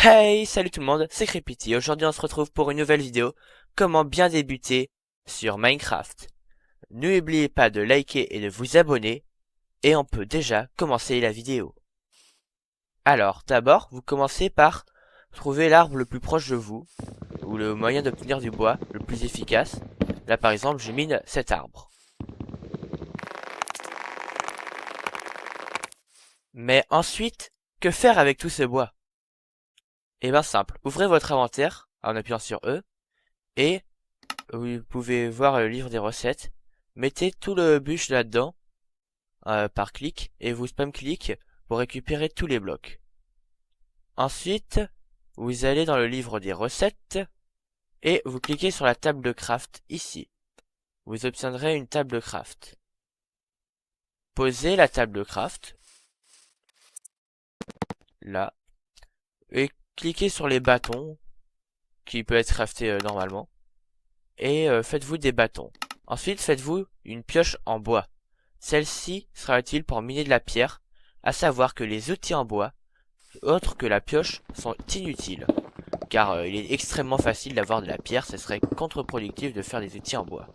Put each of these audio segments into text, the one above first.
Hey, salut tout le monde, c'est Crepity. Aujourd'hui on se retrouve pour une nouvelle vidéo, comment bien débuter sur Minecraft. N'oubliez pas de liker et de vous abonner, et on peut déjà commencer la vidéo. Alors, d'abord, vous commencez par trouver l'arbre le plus proche de vous, ou le moyen d'obtenir du bois le plus efficace. Là par exemple, je mine cet arbre. Mais ensuite, que faire avec tout ce bois? Eh bien simple, ouvrez votre inventaire en appuyant sur E, et vous pouvez voir le livre des recettes. Mettez tout le bûche là-dedans par clic et vous spam clic pour récupérer tous les blocs. Ensuite, vous allez dans le livre des recettes et vous cliquez sur la table de craft ici. Vous obtiendrez une table de craft. Posez la table de craft là et cliquez sur les bâtons qui peuvent être craftés normalement et faites-vous des bâtons. Ensuite, faites-vous une pioche en bois. Celle-ci sera utile pour miner de la pierre, à savoir que les outils en bois, autres que la pioche, sont inutiles, car il est extrêmement facile d'avoir de la pierre, ce serait contre-productif de faire des outils en bois.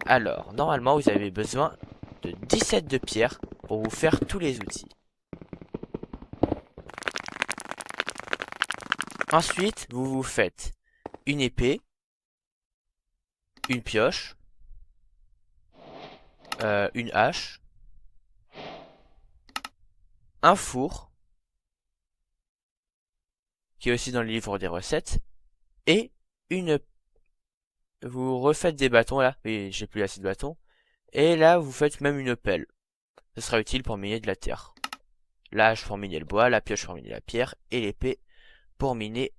Alors, normalement, vous avez besoin de 17 de pierre pour vous faire tous les outils. Ensuite, vous vous faites une épée, une pioche, une hache, un four, qui est aussi dans le livre des recettes, et une... Vous refaites des bâtons là, oui j'ai plus assez de bâtons, et là vous faites même une pelle. Ce sera utile pour miner de la terre. La hache pour miner le bois, la pioche pour miner la pierre, et l'épée pour miner,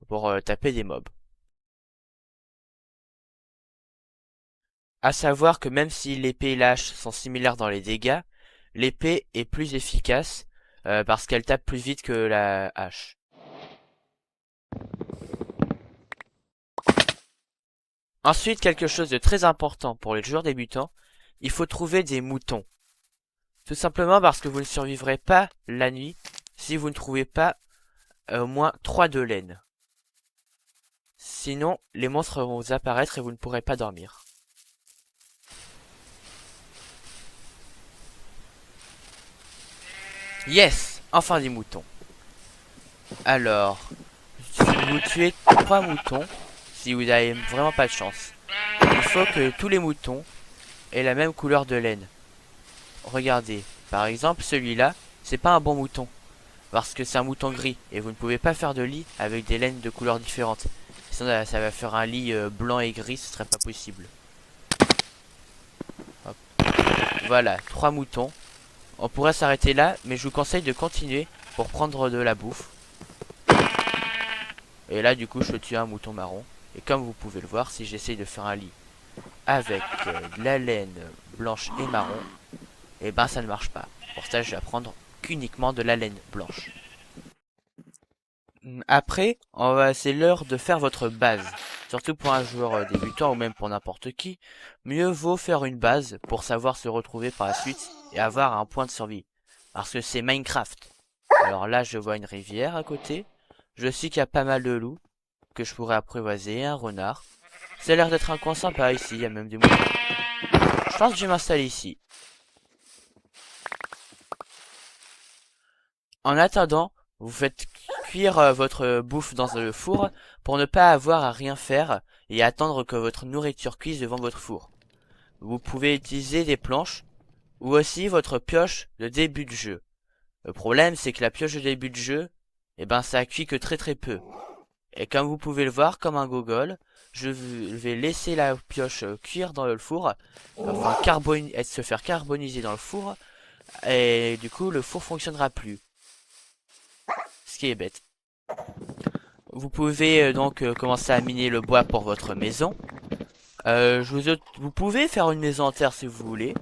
pour taper des mobs. À savoir que même si l'épée et la hache sont similaires dans les dégâts, l'épée est plus efficace parce qu'elle tape plus vite que la hache. Ensuite, quelque chose de très important pour les joueurs débutants, il faut trouver des moutons. Tout simplement parce que vous ne survivrez pas la nuit si vous ne trouvez pas au moins 3 de laine. Sinon, les monstres vont vous apparaître et vous ne pourrez pas dormir. Yes! Enfin des moutons. Alors, vous tuez 3 moutons si vous n'avez vraiment pas de chance. Il faut que tous les moutons aient la même couleur de laine. Regardez, par exemple, celui-là, c'est pas un bon mouton. Parce que c'est un mouton gris et vous ne pouvez pas faire de lit avec des laines de couleurs différentes. Sinon ça va faire un lit blanc et gris, ce serait pas possible. Hop. Voilà, 3 moutons. On pourrait s'arrêter là, mais je vous conseille de continuer pour prendre de la bouffe. Et là du coup je tue un mouton marron. Et comme vous pouvez le voir, si j'essaye de faire un lit avec de la laine blanche et marron, et ben ça ne marche pas. Pour ça je vais prendre qu'uniquement de la laine blanche. Après, c'est l'heure de faire votre base. Surtout pour un joueur débutant ou même pour n'importe qui, mieux vaut faire une base pour savoir se retrouver par la suite et avoir un point de survie. Parce que c'est Minecraft. Alors là, je vois une rivière à côté. Je sais qu'il y a pas mal de loups que je pourrais apprivoiser, un renard. Ça a l'air d'être un coin sympa ici, il y a même des moutons. Je pense que je vais m'installer ici. En attendant, vous faites cuire votre bouffe dans le four pour ne pas avoir à rien faire et attendre que votre nourriture cuise devant votre four. Vous pouvez utiliser des planches ou aussi votre pioche de début de jeu. Le problème c'est que la pioche de début de jeu, eh ben ça cuit que très très peu. Et comme vous pouvez le voir comme un gogol, je vais laisser la pioche cuire dans le four, enfin se faire carboniser dans le four, et du coup le four fonctionnera plus. Ce qui est bête. Vous pouvez donc commencer à miner le bois pour votre maison. Vous pouvez faire une maison en terre si vous voulez.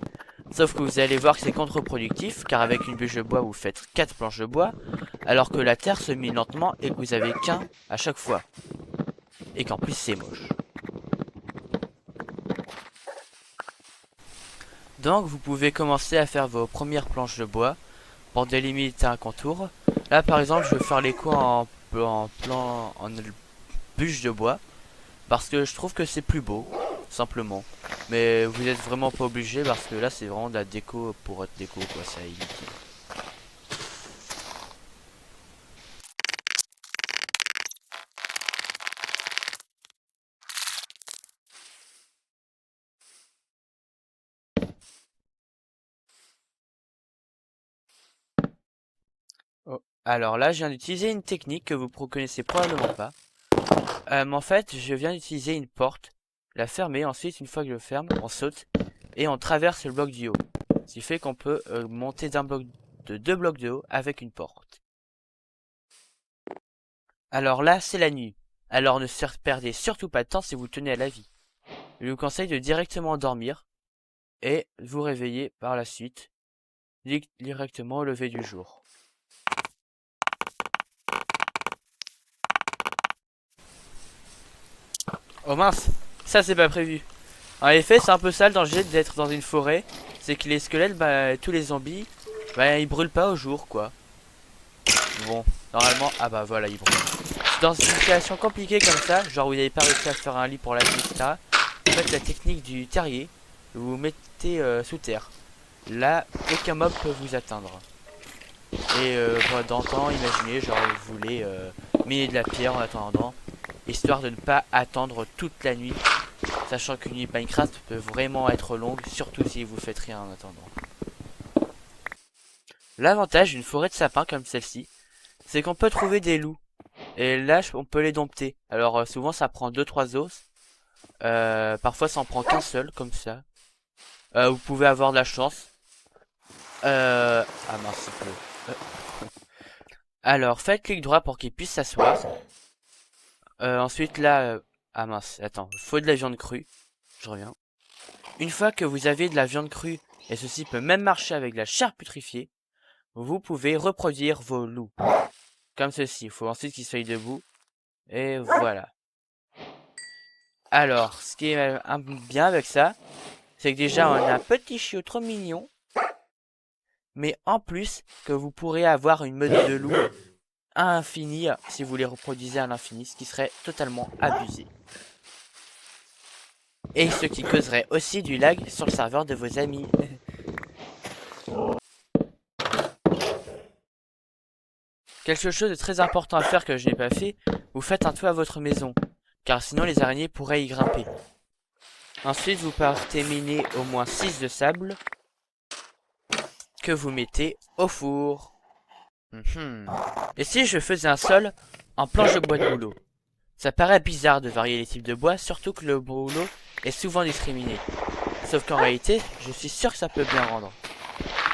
Sauf que vous allez voir que c'est contre-productif, car avec une bûche de bois, vous faites 4 planches de bois, alors que la terre se mine lentement et que vous avez qu'un à chaque fois. Et qu'en plus c'est moche. Donc vous pouvez commencer à faire vos premières planches de bois pour délimiter un contour. Là par exemple je vais faire l'écho en bûche de bois. Parce que je trouve que c'est plus beau, simplement. Mais vous êtes vraiment pas obligé parce que là c'est vraiment de la déco pour être déco quoi, c'est inutile. Oh. Alors là je viens d'utiliser une technique que vous ne connaissez probablement pas. En fait je viens d'utiliser une porte, la fermer, ensuite une fois que je ferme, on saute et on traverse le bloc du haut. Ce qui fait qu'on peut monter de 2 blocs de haut avec une porte. Alors là c'est la nuit. Alors ne perdez surtout pas de temps si vous tenez à la vie. Je vous conseille de directement dormir et vous réveiller par la suite directement au lever du jour. Oh mince, ça c'est pas prévu. En effet, c'est un peu ça le danger d'être dans une forêt, c'est que les squelettes, tous les zombies, ils brûlent pas au jour quoi. Bon, normalement, ah bah voilà, ils brûlent. Dans une situation compliquée comme ça, genre où vous n'avez pas réussi à faire un lit pour la nuit, etc. Faites la technique du terrier, vous vous mettez sous terre. Là, aucun mob peut vous atteindre. Et dans le temps, imaginez, genre vous voulez miner de la pierre en attendant, histoire de ne pas attendre toute la nuit, sachant qu'une nuit Minecraft peut vraiment être longue, surtout si vous faites rien en attendant. L'avantage d'une forêt de sapins comme celle-ci, c'est qu'on peut trouver des loups, et là on peut les dompter. Alors souvent ça prend 2-3 os, parfois ça en prend qu'un seul, comme ça. Vous pouvez avoir de la chance. Ah mince, c'est peu. Alors, faites clic droit pour qu'il puisse s'asseoir. Ensuite, là... Ah mince, attends, il faut de la viande crue. Je reviens. Une fois que vous avez de la viande crue, et ceci peut même marcher avec de la chair putrifiée, vous pouvez reproduire vos loups. Comme ceci, il faut ensuite qu'ils soient debout. Et voilà. Alors, ce qui est bien avec ça, c'est que déjà on a un petit chiot trop mignon. Mais en plus, que vous pourrez avoir une meute de loups à infini si vous les reproduisez à l'infini, ce qui serait totalement abusé. Et ce qui causerait aussi du lag sur le serveur de vos amis. Quelque chose de très important à faire que je n'ai pas fait, vous faites un toit à votre maison, car sinon les araignées pourraient y grimper. Ensuite, vous partez miner au moins 6 de sable que vous mettez au four. Et si je faisais un sol en planche de bois de bouleau? Ça paraît bizarre de varier les types de bois, surtout que le bouleau est souvent discriminé. Sauf qu'en réalité, je suis sûr que ça peut bien rendre.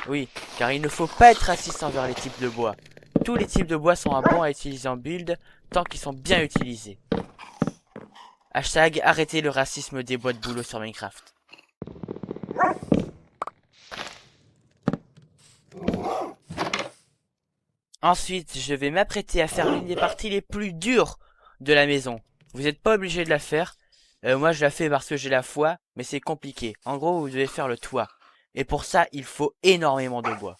Oui, car il ne faut pas être raciste envers les types de bois. Tous les types de bois sont bons à utiliser en build, tant qu'ils sont bien utilisés. Hashtag arrêtez le racisme des bois de bouleau sur Minecraft. Ensuite, je vais m'apprêter à faire l'une des parties les plus dures de la maison. Vous n'êtes pas obligé de la faire. Moi, je la fais parce que j'ai la foi, mais c'est compliqué. En gros, vous devez faire le toit. Et pour ça, il faut énormément de bois.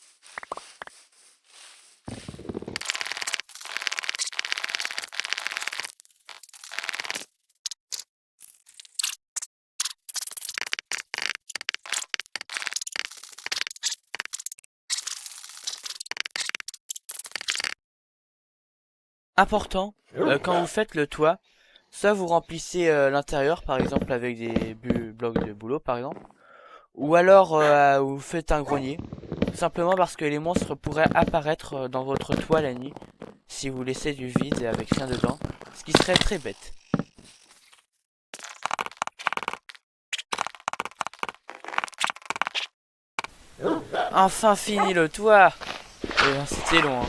Important, quand vous faites le toit, soit vous remplissez l'intérieur, par exemple avec des blocs de boulot, par exemple, ou alors vous faites un grenier, simplement parce que les monstres pourraient apparaître dans votre toit la nuit, si vous laissez du vide avec rien dedans, ce qui serait très bête. Enfin fini le toit. C'était long, hein.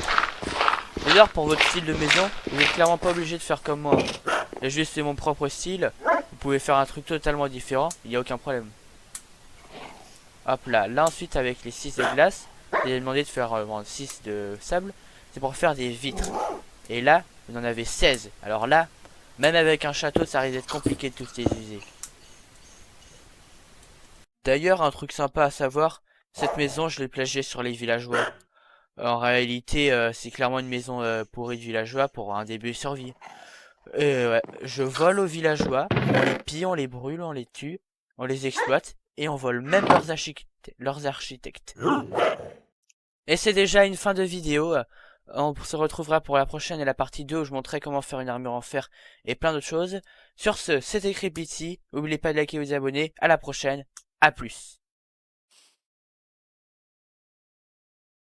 D'ailleurs, pour votre style de maison, vous n'êtes clairement pas obligé de faire comme moi. J'ai juste fait mon propre style. Vous pouvez faire un truc totalement différent, il n'y a aucun problème. Hop là, là ensuite avec les 6 de glace, j'ai demandé de faire 6 de sable, c'est pour faire des vitres. Et là, vous en avez 16. Alors là, même avec un château, ça risque d'être compliqué de tous les utiliser. D'ailleurs, un truc sympa à savoir, cette maison, je l'ai plagiée sur les villageois. En réalité, c'est clairement une maison pourrie de villageois pour un début de survie. Ouais, je vole aux villageois, on les pille, on les brûle, on les tue, on les exploite, et on vole même leurs architectes. Et c'est déjà une fin de vidéo. On se retrouvera pour la prochaine et la partie 2 où je montrerai comment faire une armure en fer et plein d'autres choses. Sur ce, c'était Creepity. N'oubliez pas de liker et de vous abonner. À la prochaine. À plus.